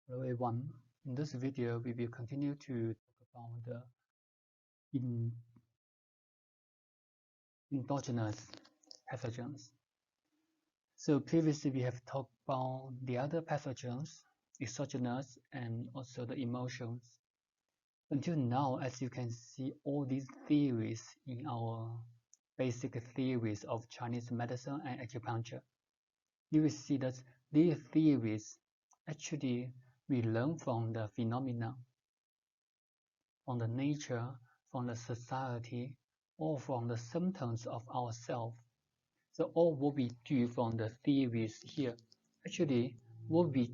Hello everyone. In this video, we will continue to talk about the endogenous pathogens. So previously we have talked about the other pathogens, exogenous, and also the emotions. Until now, as you can see, all these theories in our basic theories of Chinese medicine and acupuncture, you will see that these theories actually we learn from the phenomena, from the nature, from the society, or from the symptoms of ourselves. So all what we do from the theories here, actually what we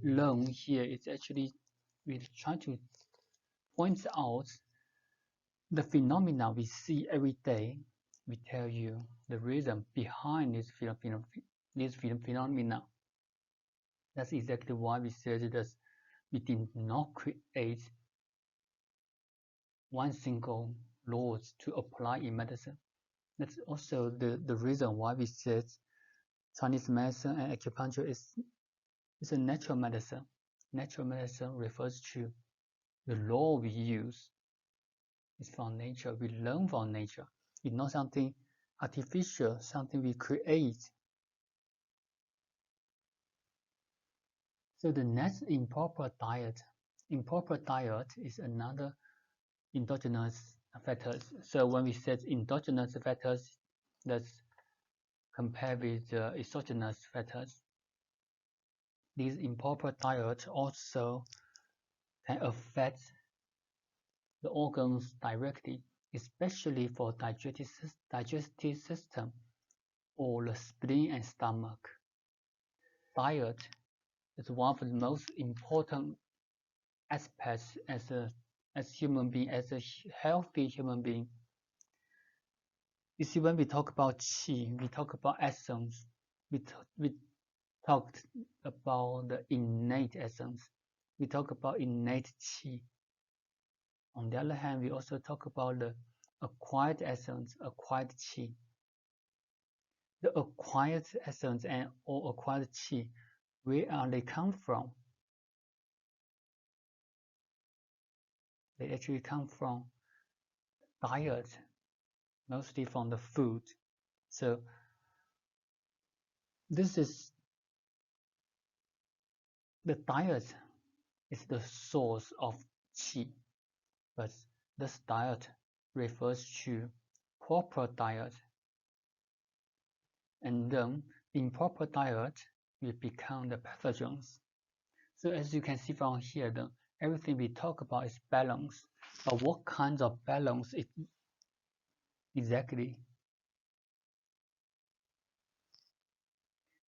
learn here is actually we try to point out the phenomena we see every day. We tell you the reason behind this phenomena. That's exactly why we said that we did not create one single laws to apply in medicine. That's also the reason why we said Chinese medicine and acupuncture is a natural medicine. Natural medicine refers to the law we use. It's from nature. We learn from nature. It's not something artificial, something we create. So the next improper diet. Improper diet is another endogenous factors. So when we said endogenous factors, that's compared with the exogenous factors. These improper diet also can affect the organs directly, especially for digestive system or the spleen and stomach. Diet is one of the most important aspects as human being, as a healthy human being. You see, when we talk about qi, we talk about essence. We talked about the innate essence. We talk about innate qi. On the other hand, we also talk about the acquired essence, acquired qi. The acquired essence and or acquired qi, where are they come from? They actually come from diet, mostly from the food. So this is the diet is the source of qi, but this diet refers to proper diet. And then improper diet will become the pathogens. So as you can see from here, then everything we talk about is balance. But what kinds of balance it exactly?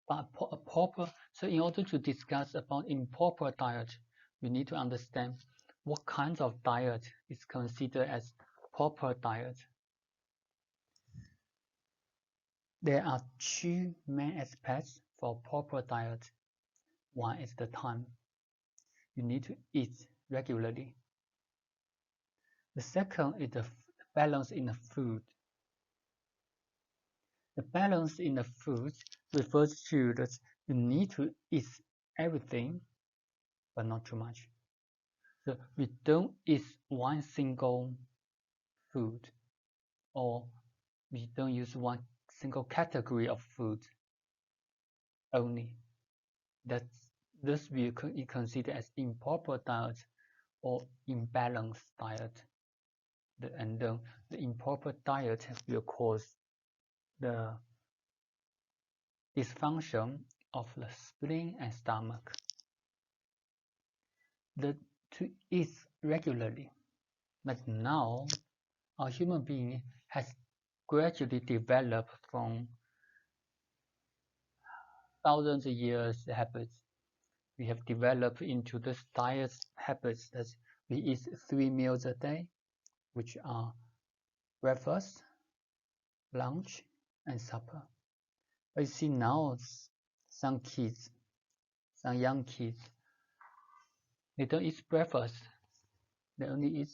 But proper. So in order to discuss about improper diet, we need to understand what kinds of diet is considered as proper diet. There are two main aspects for proper diet. One is the time. You need to eat regularly. The second is the balance in the food. The balance in the food refers to that you need to eat everything, but not too much. So we don't eat one single food, or we don't use one single category of food only. This we consider as improper diet or imbalanced diet. And then the improper diet will cause the dysfunction of the spleen and stomach. To eat regularly, but now our human being has gradually developed from thousands of years habits. We have developed into this diet habits that we eat 3 meals a day, which are breakfast, lunch, and supper. But you see now some kids, some young kids, they don't eat breakfast. They only eat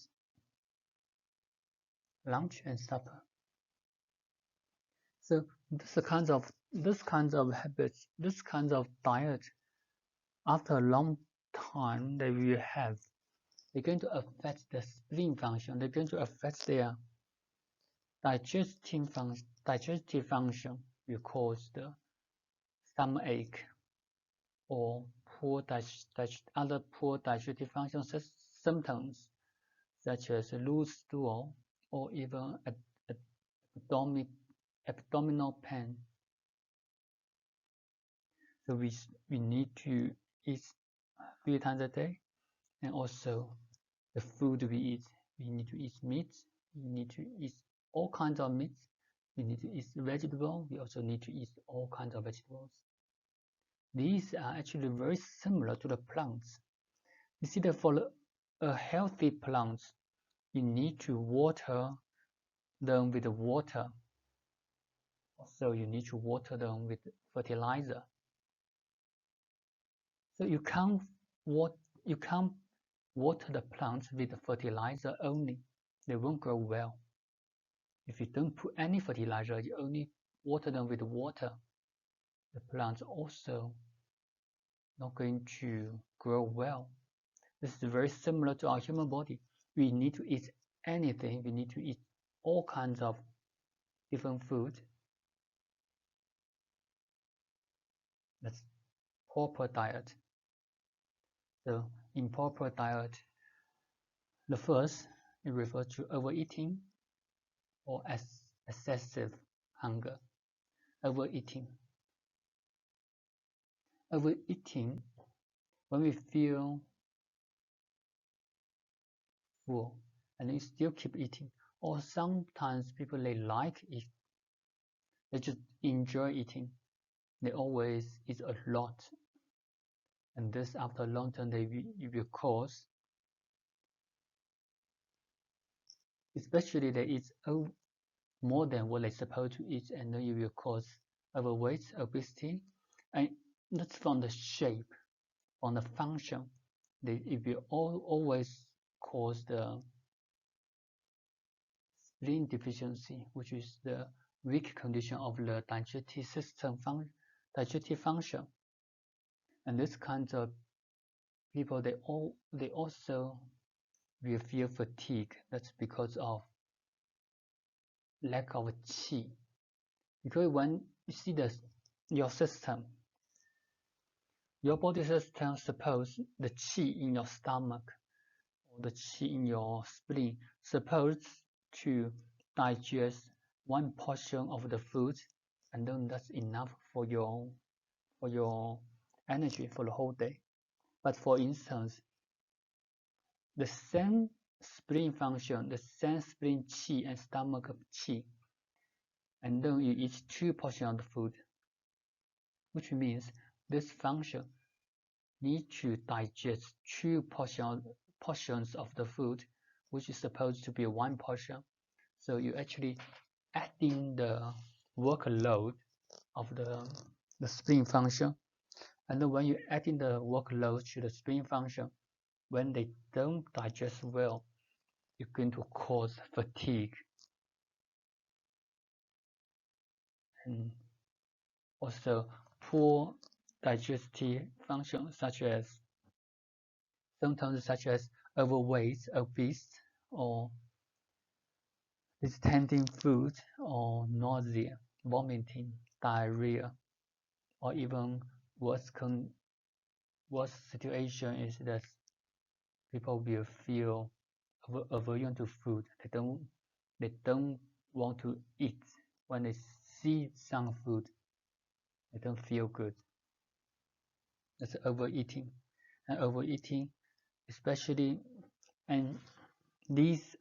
lunch and supper. So this kinds of habits, this kinds of diet, after a long time they will have, they're going to affect the spleen function. They're going to affect their digestive function, will cause the stomach ache or other poor digestive function symptoms, such as loose stool or even abdominal pain. So we need to eat 3 times a day, and also the food we eat. We need to eat meat. We need to eat all kinds of meat. We need to eat vegetable. We also need to eat all kinds of vegetables. These are actually very similar to the plants. You see that for a healthy plant, you need to water them with water. Also, you need to water them with fertilizer. So you can't water the plants with fertilizer only. They won't grow well. If you don't put any fertilizer, you only water them with water, the plants also not going to grow well. This is very similar to our human body. We need to eat anything. We need to eat all kinds of different food. That's proper diet. So improper diet, the first, it refers to overeating or excessive hunger. Overeating. Overeating, when we feel full and you still keep eating, or sometimes people, they like it, they just enjoy eating, they always eat a lot, and this after a long time they will cause, especially they eat more than what they're supposed to eat, and then you will cause overweight, obesity, and that's from the shape, from the function. It will always cause the spleen deficiency, which is the weak condition of the digestive system digestive function. And this kind of people, they also will feel fatigue. That's because of lack of qi. Because when you see your system, your body system, suppose the qi in your stomach or the qi in your spleen supposed to digest one portion of the food, and then that's enough for your energy for the whole day. But for instance, the same spleen function, the same spleen qi and stomach qi, and then you eat 2 portions of the food, which means this function needs to digest 2 portions of the food, which is supposed to be 1 portion. So you actually adding the workload of the spleen function, and then when you adding the workload to the spleen function, when they don't digest well, you're going to cause fatigue and also poor digestive function, symptoms such as overweight, obese, or distending food, or nausea, vomiting, diarrhea, or even worse situation is that people will feel aversion to food. They don't want to eat. When they see some food, they don't feel good. That's overeating. And overeating, especially, and these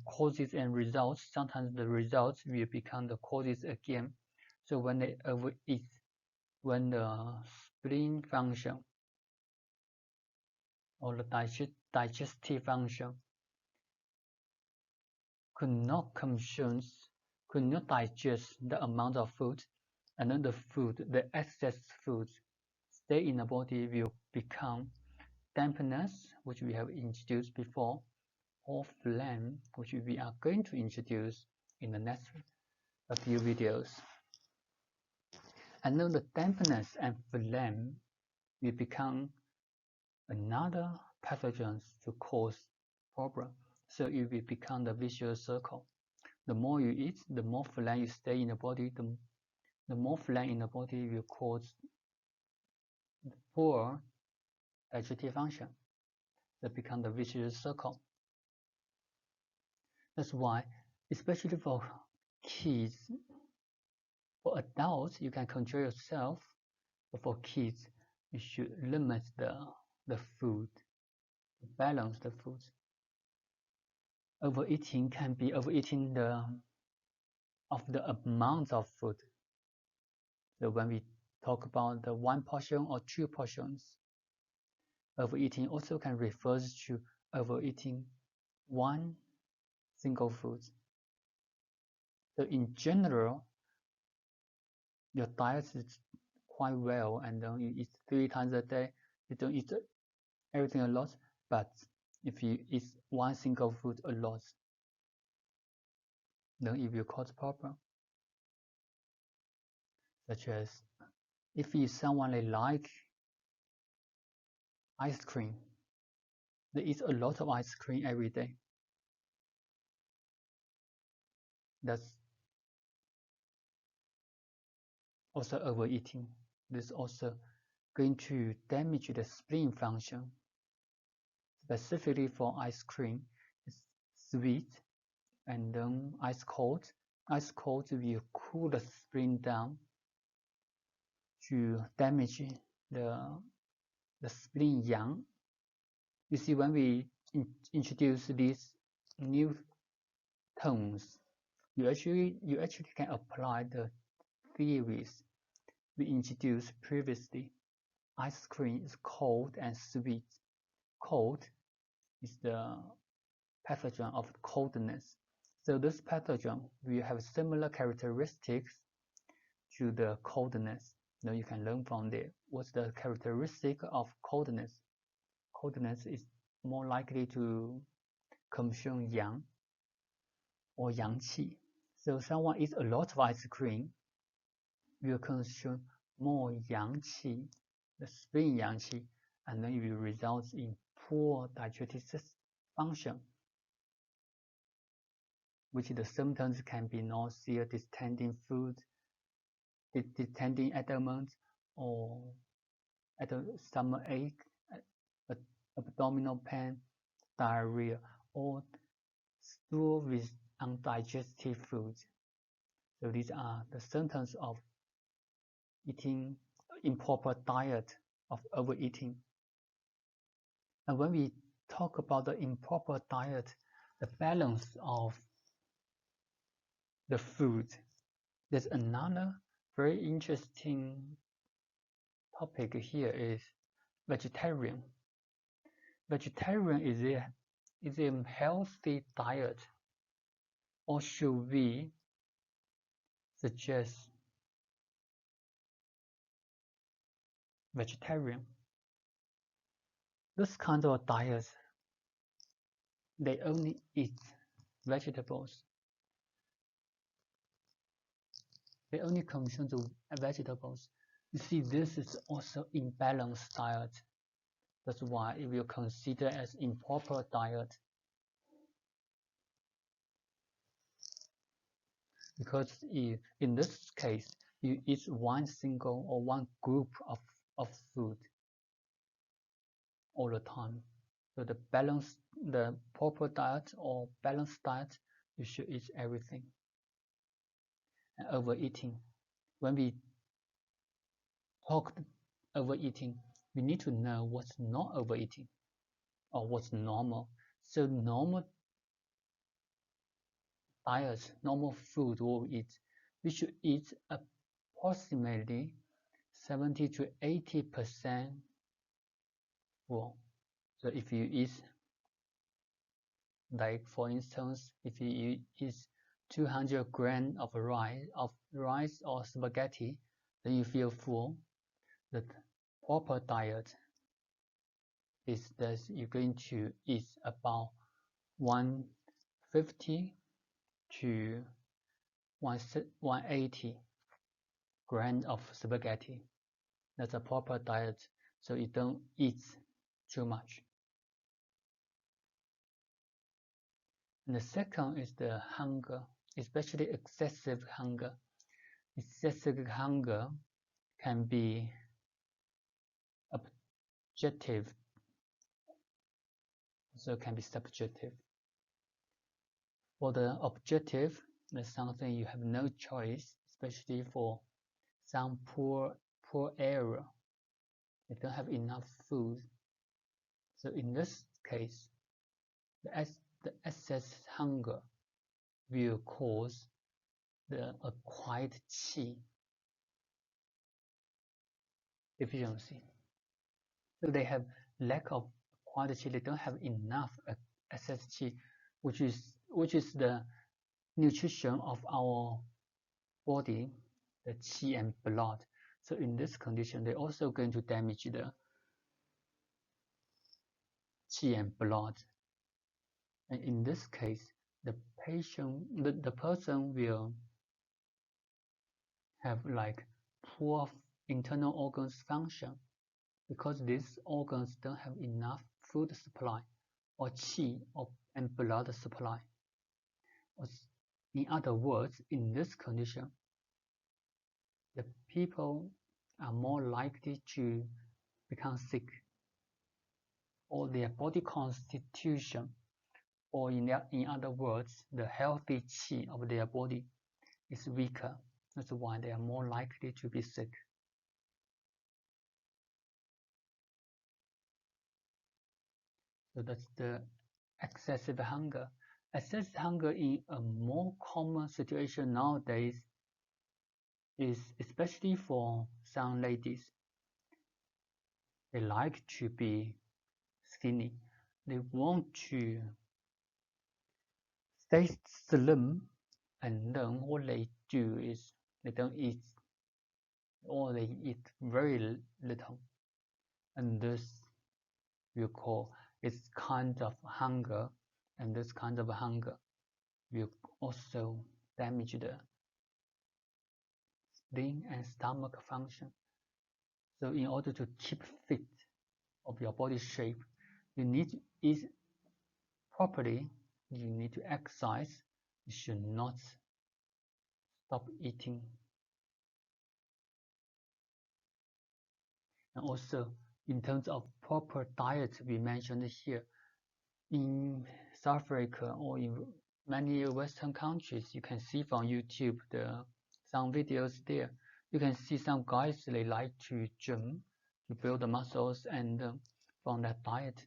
causes and results, sometimes the results will become the causes again. So when they overeat, when the spleen function or the digestive function could not digest the amount of food, and then the excess food stay in the body will become dampness, which we have introduced before, or phlegm, which we are going to introduce in the next few videos. And then the dampness and phlegm will become another pathogens to cause problem. So it will become the vicious circle. The more you eat, the more phlegm you stay in the body, the more phlegm in the body will cause poor digestive function. That become the vicious circle. That's why, especially for kids, for adults, you can control yourself, but for kids, you should limit the food, balance the food. Overeating can be overeating of the amount of food. So when we talk about the 1 portion or 2 portions, overeating also can refer to overeating one single food. So in general, your diet is quite well, and then you eat 3 times a day. You don't eat everything a lot, but if you eat one single food a lot, then it will cause problem. Such as if you someone they like ice cream, they eat a lot of ice cream every day. That's also overeating. This is also going to damage the spleen function. Specifically for ice cream, it's sweet and then ice cold. Ice cold will cool the spleen down to damage the spleen yang. You see, when we introduce these new terms, you actually can apply the theories we introduced previously. Ice cream is cold and sweet. Cold is the pathogen of coldness. So this pathogen will have similar characteristics to the coldness. Now you can learn from there. What's the characteristic of coldness? Coldness is more likely to consume yang or yang qi. So someone eats a lot of ice cream will consume more yang qi, the spleen yang qi, and then it will result in poor digestive function, which the symptoms can be nausea, distending food, distending abdomen, or stomach ache, abdominal pain, diarrhea, or stool with undigested food. So these are the symptoms of eating improper diet, of overeating. And when we talk about the improper diet, the balance of the food, there's another very interesting topic here is vegetarian. Vegetarian is a healthy diet, or should we suggest vegetarian? This kind of diet, they only eat vegetables. They only consume the vegetables. You see, this is also imbalanced diet. That's why it will consider as improper diet. Because if, in this case, you eat one single or one group of food all the time. So the proper diet or balanced diet, you should eat everything. And overeating, when we talk overeating, we need to know what's not overeating or what's normal. So normal diet, normal food we eat, we should eat approximately 70 to 80% full. So if you eat, like for instance, if you eat 200 grams of rice or spaghetti, then you feel full. The proper diet is that you're going to eat about 150 to 180 grams of spaghetti. That's a proper diet. So you don't eat too much. And the second is the hunger, especially excessive hunger. Excessive hunger can be objective, also can be subjective. For the objective, there's something you have no choice, especially for some poor area. They don't have enough food. So in this case, the excess hunger will cause the acquired qi deficiency. So they have lack of acquired qi. They don't have enough excess qi, which is the nutrition of our body, the qi and blood. So in this condition, they're also going to damage the qi and blood. And in this case, the person will have like poor internal organs function because these organs don't have enough food supply or qi and blood supply. In other words, in this condition, the people are more likely to become sick, or their body constitution, or in other words, the healthy qi of their body is weaker. That's why they are more likely to be sick. So that's the excessive hunger. Excessive hunger in a more common situation nowadays is especially for some ladies. They like to be skinny. They want to stay slim, and then what they do is they don't eat, or they eat very little, and this we call it's kind of hunger, and this kind of hunger will also damage the spleen and stomach function. So in order to keep fit of your body shape, you need to eat properly, you need to exercise, you should not stop eating. And also in terms of proper diet, we mentioned here, in South Africa or in many Western countries, you can see from YouTube some videos there. You can see some guys, they like to gym to build the muscles, and from that diet,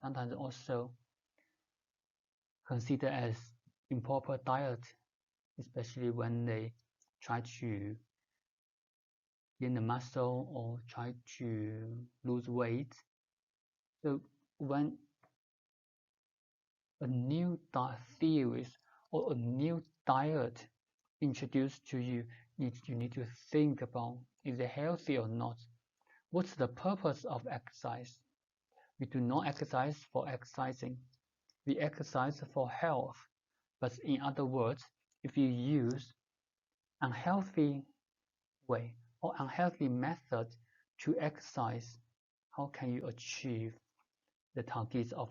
sometimes also considered as improper diet, especially when they try to gain the muscle or try to lose weight. So when a new theory or a new diet introduced to you, you need to think about, is it healthy or not? What's the purpose of exercise? We do not exercise for exercising. We exercise for health. But in other words, if you use unhealthy way or unhealthy method to exercise, how can you achieve the targets of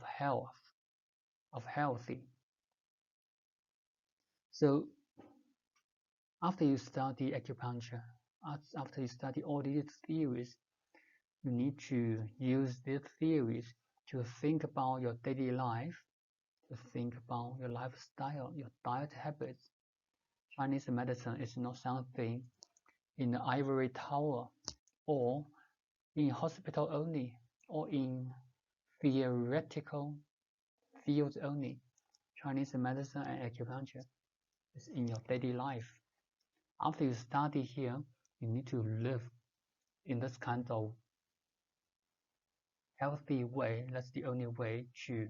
healthy? So after you study acupuncture, after you study all these theories, you need to use these theories to think about your daily life, to think about your lifestyle, your diet habits. Chinese medicine is not something in the ivory tower or in hospital only or in theoretical fields only. Chinese medicine and acupuncture is in your daily life. After you study here, you need to live in this kind of healthy way. That's the only way to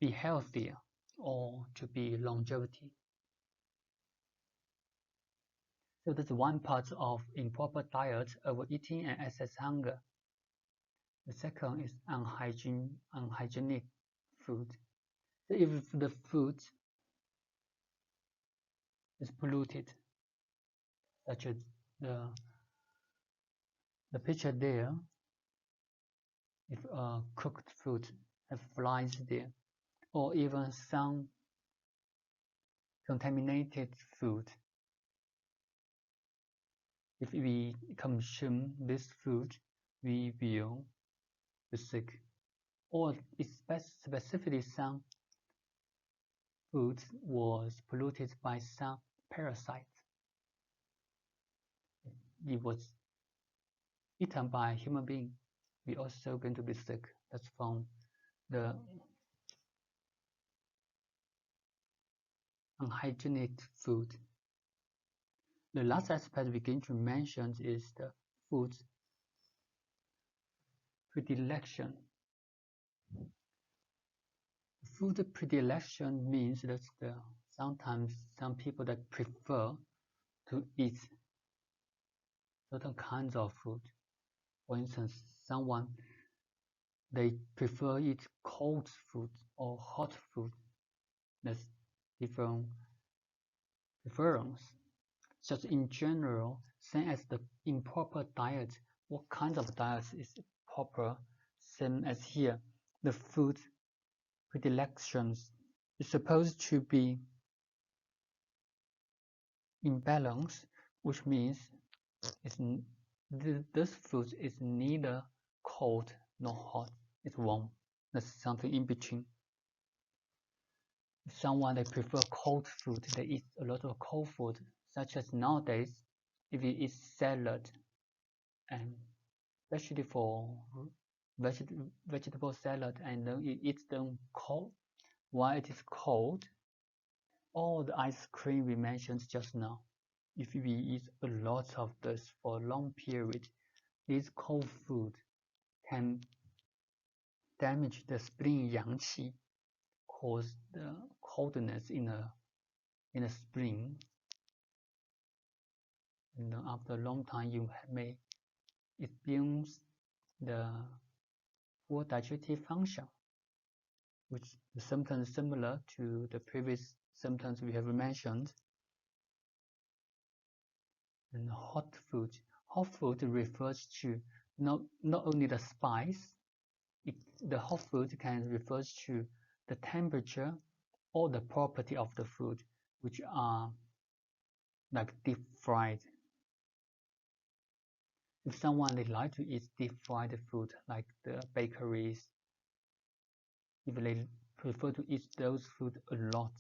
be healthier or to be longevity. So that's one part of improper diet, overeating and excess hunger. The second is unhygienic food. So if the food is polluted, such as the picture there, if cooked food have flies there, or even some contaminated food. If we consume this food, we will be sick. Or specifically some food was polluted by some parasites. It was eaten by a human being, we also going to be sick. That's from the unhygienic food. The last aspect we going to mention is the food's predilection. Food predilection means that sometimes some people that prefer to eat certain kinds of food. For instance, someone they prefer eat cold food or hot food. That's different preference. Just in general, same as the improper diet. What kind of diet is proper? Same as here, the food predilections is supposed to be in balance, which means this food is neither cold nor hot. It's warm. That's something in between. If someone they prefer cold food, they eat a lot of cold food, such as nowadays, if you eat salad, and especially for vegetable salad, and then you eat them cold, while it is cold, all the ice cream we mentioned just now, if we eat a lot of this for a long period, this cold food can damage the spleen yang qi, cause the coldness in a spleen, and then after a long time you may experience the poor digestive function, which is symptoms similar to the previous symptoms we have mentioned. And hot food refers to not only the spice, the hot food can refer to the temperature or the property of the food, which are like deep fried. If someone they like to eat deep fried food, like the bakeries, if they prefer to eat those food a lot,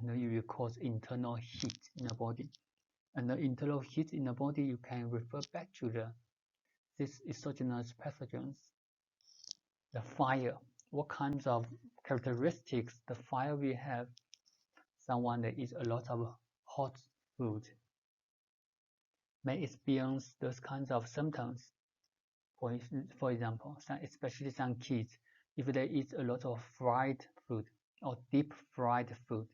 and then it will cause internal heat in the body. And the internal heat in the body, you can refer back to this exogenous pathogens. The fire, what kinds of characteristics the fire will have? Someone that eats a lot of hot food may experience those kinds of symptoms. For example, especially some kids, if they eat a lot of fried food or deep fried food,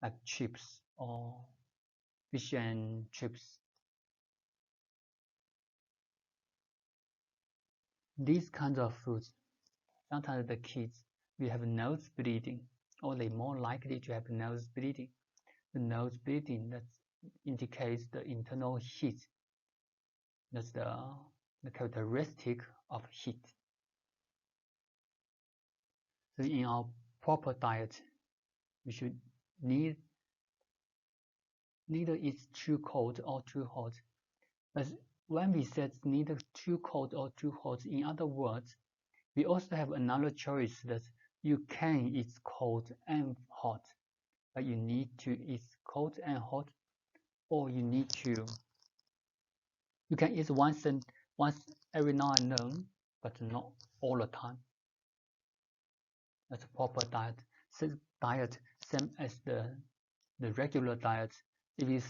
like chips or fish and chips, these kinds of foods, sometimes the kids will have nose bleeding, or they're more likely to have nose bleeding. The nose bleeding that indicates the internal heat. That's the characteristic of heat. So in our proper diet, we should neither eat too cold or too hot. But when we said neither too cold or too hot, in other words, we also have another choice that you can eat cold and hot, but you need to eat cold and hot, or you can eat once every now and then, but not all the time. That's a proper diet. Same as the regular diet. If you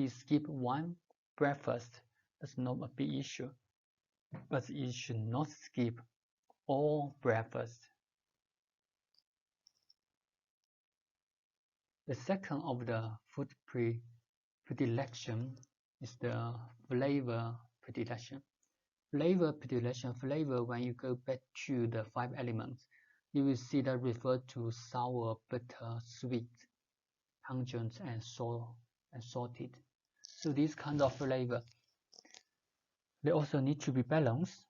skip one breakfast, that's not a big issue. But you should not skip all breakfast. The second of the food predilection is the flavor predilection. Flavor, when you go back to the 5 elements, you will see that referred to sour, bitter, sweet, pungent, and salted. So these kinds of flavor They also need to be balanced.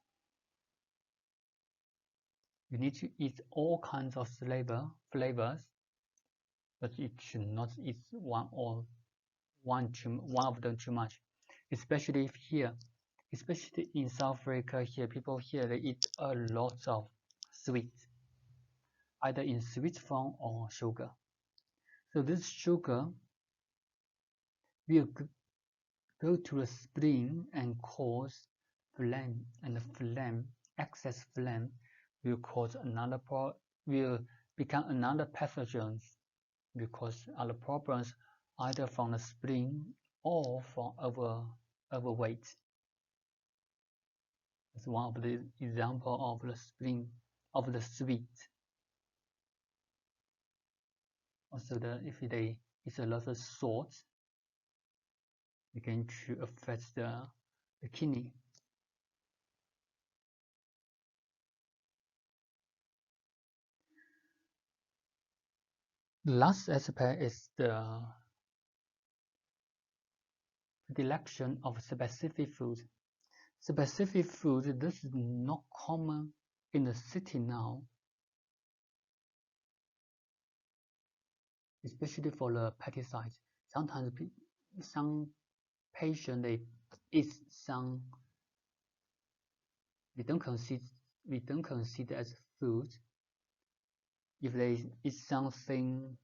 You need to eat all kinds of flavors, but you should not eat one of them too much. Especially if here, especially in South Africa here, people here they eat a lot of sweets, either in sweet form or sugar. So this sugar will go to the spleen and cause phlegm, and the phlegm, excess phlegm, will become another pathogen, will cause other problems either from the spleen or from overweight. It's one of the example of the spleen of the sweet. Also, if they eat a lot of salt, it can affect the kidney. The last aspect is the predilection of specific food. Specific food, this is not common in the city now, especially for the pesticides. Sometimes some patients they eat some we don't consider as food. If they eat something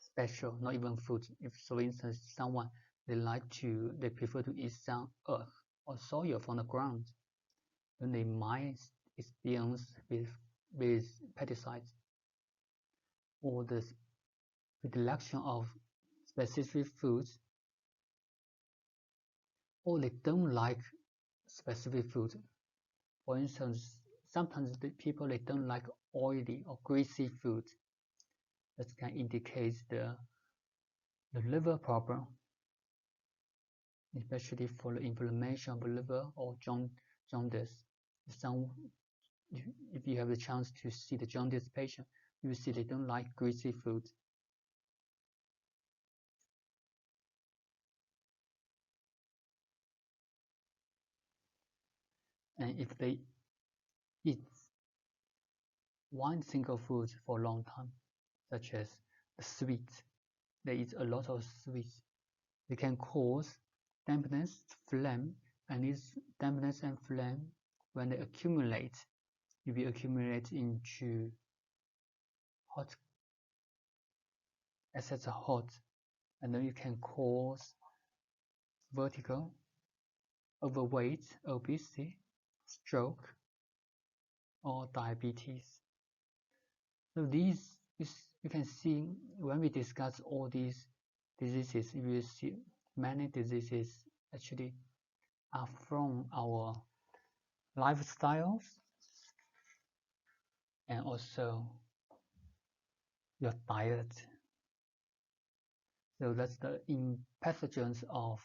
special, not even food. If, for instance, someone they prefer to eat some earth or soil from the ground, then they might experience with pesticides or the predilection of specific foods, or they don't like specific food. For instance, sometimes the people they don't like oily or greasy food. That can indicate the liver problem, especially for the inflammation of the liver or jaundice. If you have the chance to see the jaundice patient, you will see they don't like greasy food. And if they eat one single food for a long time, such as the sweets, they eat a lot of sweets, they can cause dampness, phlegm, and this dampness and phlegm, when they accumulate, it will accumulate into excess hot, and then you can cause vertigo, overweight, obesity, stroke, or diabetes. So these you can see when we discuss all these diseases, you will see many diseases actually are from our lifestyles and also your diet. So that's the pathogens of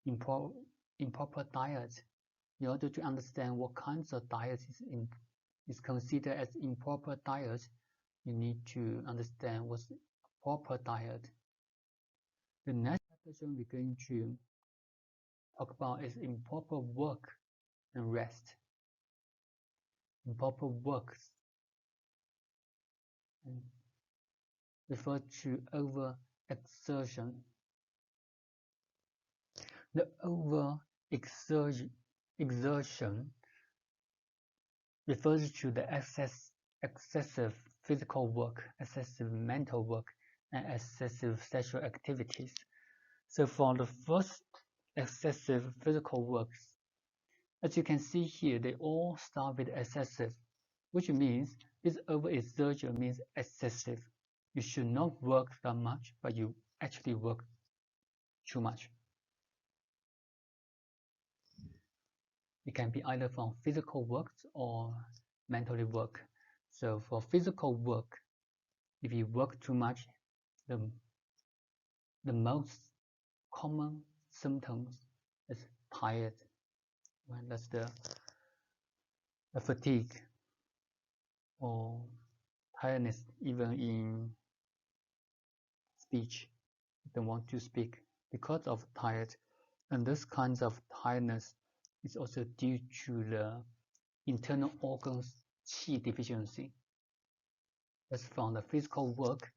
improper diet. In order to understand what kinds of diet is considered as improper diet, you need to understand what's proper diet. The next pathogen we're going to talk about is improper work and rest. Improper works refer to overexertion. The overexertion refers to the excessive physical work, excessive mental work, and excessive sexual activities. So for the first excessive physical works, as you can see here, they all start with excessive, which means this overexertion means excessive. You should not work that much, but you actually work too much. It can be either from physical work or mentally work. So for physical work, if you work too much, the most common symptoms is tired. Well, that's the fatigue or tiredness, even in speech. You don't want to speak because of tired. And this kind of tiredness is also due to the internal organs qi deficiency. As from the physical work,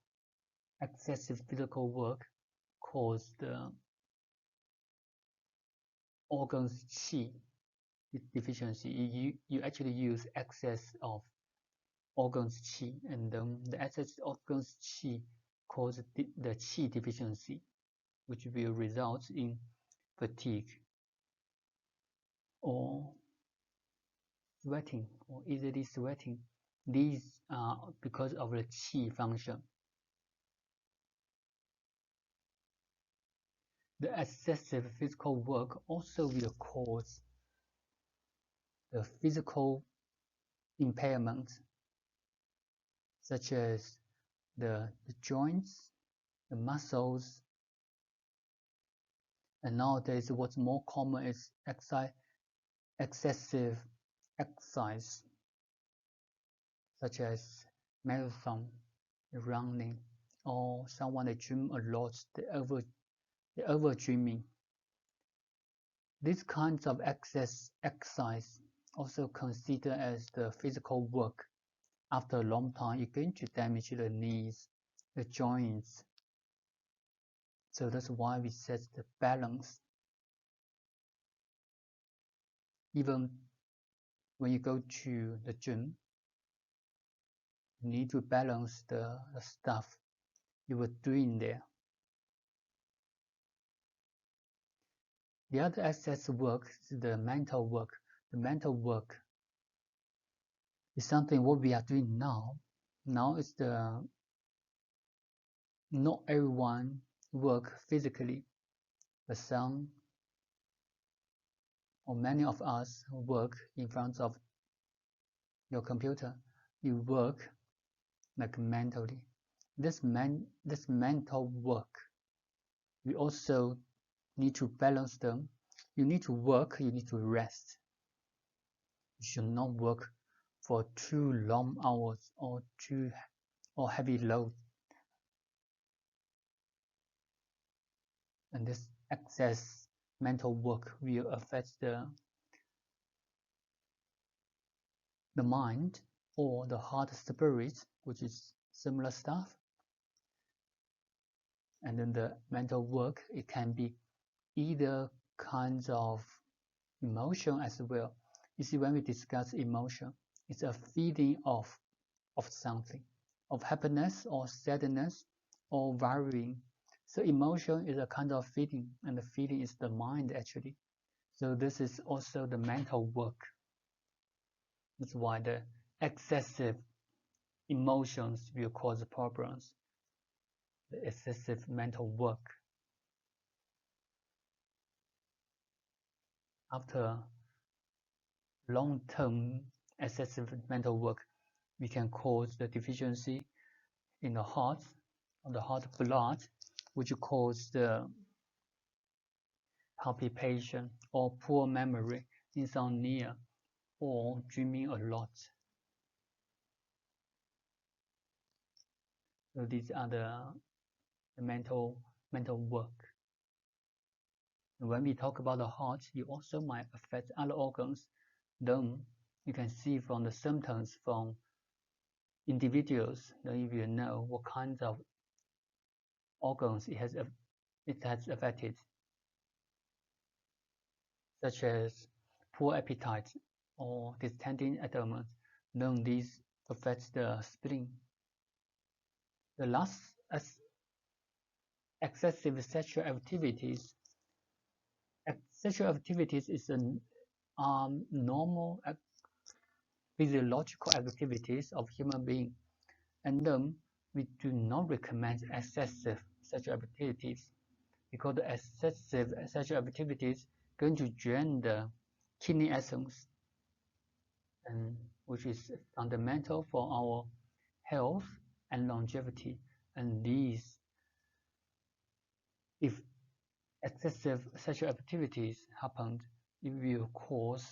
excessive physical work cause the organs qi deficiency. You actually use excess of organs qi, and then the excess organs qi cause the qi deficiency, which will result in fatigue or sweating or easily sweating. These are because of the qi function. The excessive physical work also will cause the physical impairment, such as the joints, the muscles, and nowadays what's more common is excessive exercise, such as marathon, running, or someone that dream a lot, they over dreaming. These kinds of excess exercise also considered as the physical work. After a long time, you're going to damage the knees, the joints. So that's why we set the balance. Even when you go to the gym, you need to balance the stuff you were doing there. The other excess work is the mental work. The mental work is something what we are doing now. Now is not everyone work physically, but some or many of us work in front of your computer. You work like mentally. This mental work, we also need to balance them. You need to work, you need to rest. You should not work for too long hours or heavy load. And this excess mental work will affect the mind or the heart spirit, which is similar stuff. And then the mental work, it can be either kinds of emotion as well. You see, when we discuss emotion, it's a feeling of something, of happiness or sadness or varying. So emotion is a kind of feeling, and the feeling is the mind actually. So this is also the mental work. That's why the excessive emotions will cause problems. The excessive mental work. After long-term excessive mental work, we can cause the deficiency in the heart, of the heart blood, which cause the palpitation or poor memory, insomnia, or dreaming a lot. So these are the mental work. And when we talk about the heart, it also might affect other organs. Then you can see from the symptoms from individuals, then you will know what kinds of organs it has affected, such as poor appetite or distending abdomen. Then these affects the spleen. The last excessive sexual activities. Sexual activities is a normal physiological activities of human being, and then we do not recommend excessive sexual activities because the excessive sexual activities going to drain the kidney essence, and which is fundamental for our health and longevity. And these, if excessive sexual activities happened, it will cause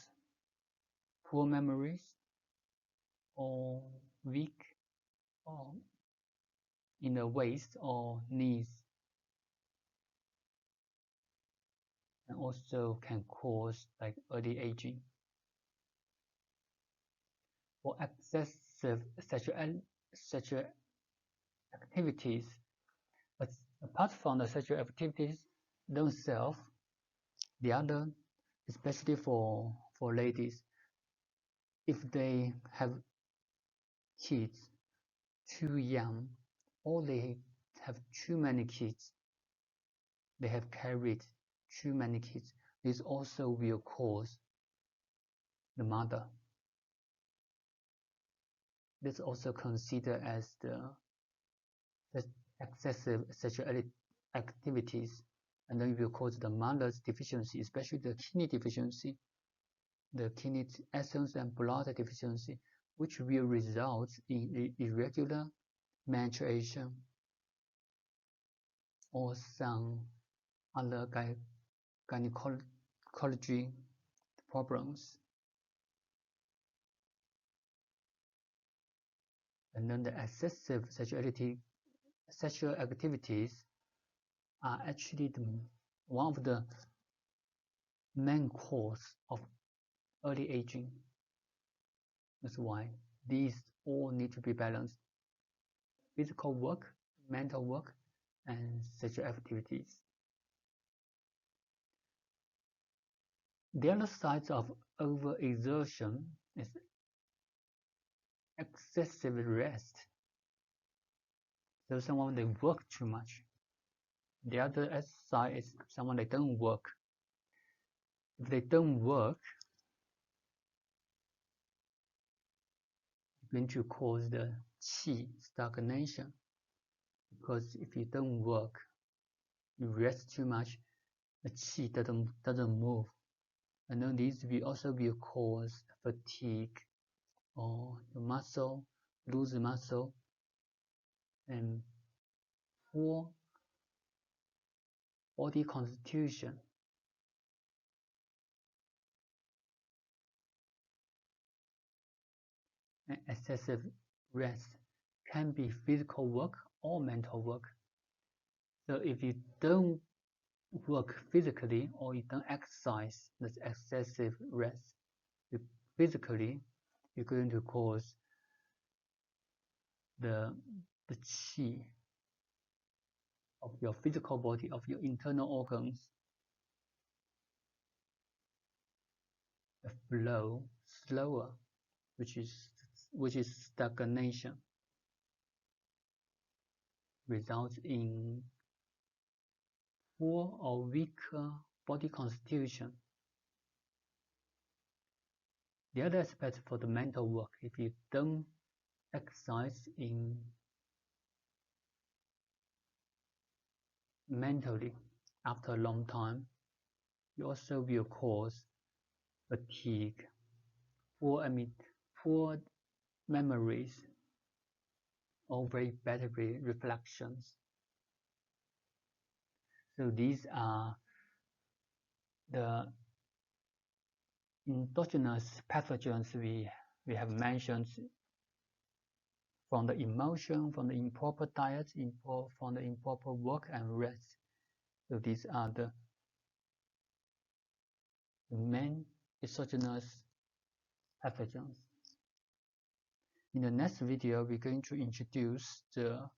poor memories or weak or in the waist or knees. and also can cause like early aging. For excessive sexual activities, but apart from the sexual activities themselves, the other, especially for ladies, if they have kids too young, or they have too many kids, they have carried too many kids, this also will cause the mother. This also considered as the excessive sexual activities, and then it will cause the mother's deficiency, especially the kidney deficiency, the kidney essence and blood deficiency, which will result in irregular menstruation or some other gynecology problems. And then the excessive sexual activities are actually one of the main cause of early aging. That's why these all need to be balanced: physical work, mental work, and sexual activities. The other side of overexertion is excessive rest. So someone they work too much. The other side is someone they don't work. If they don't work, it's going to cause the qi stagnation. Because if you don't work, you rest too much, the qi doesn't move, and then this will also cause fatigue, or the muscle lose muscle, and poor body constitution. And excessive rest can be physical work or mental work. So if you don't work physically, or you don't exercise, that's excessive rest. Physically, you're going to cause the qi of your physical body, of your internal organs, the flow slower, which is stagnation, results in poor or weaker body constitution. The other aspect for the mental work, if you don't exercise in mentally after a long time, you also will cause fatigue, poor memories, or very battery reflections. So these are the endogenous pathogens we have mentioned, from the emotion, from the improper diet, from the improper work and rest. So these are the main exogenous pathogens. In the next video, we're going to introduce the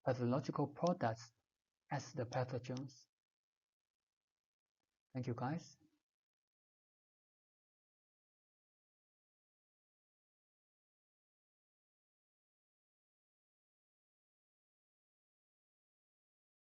pathological products as the pathogens. Thank you, guys.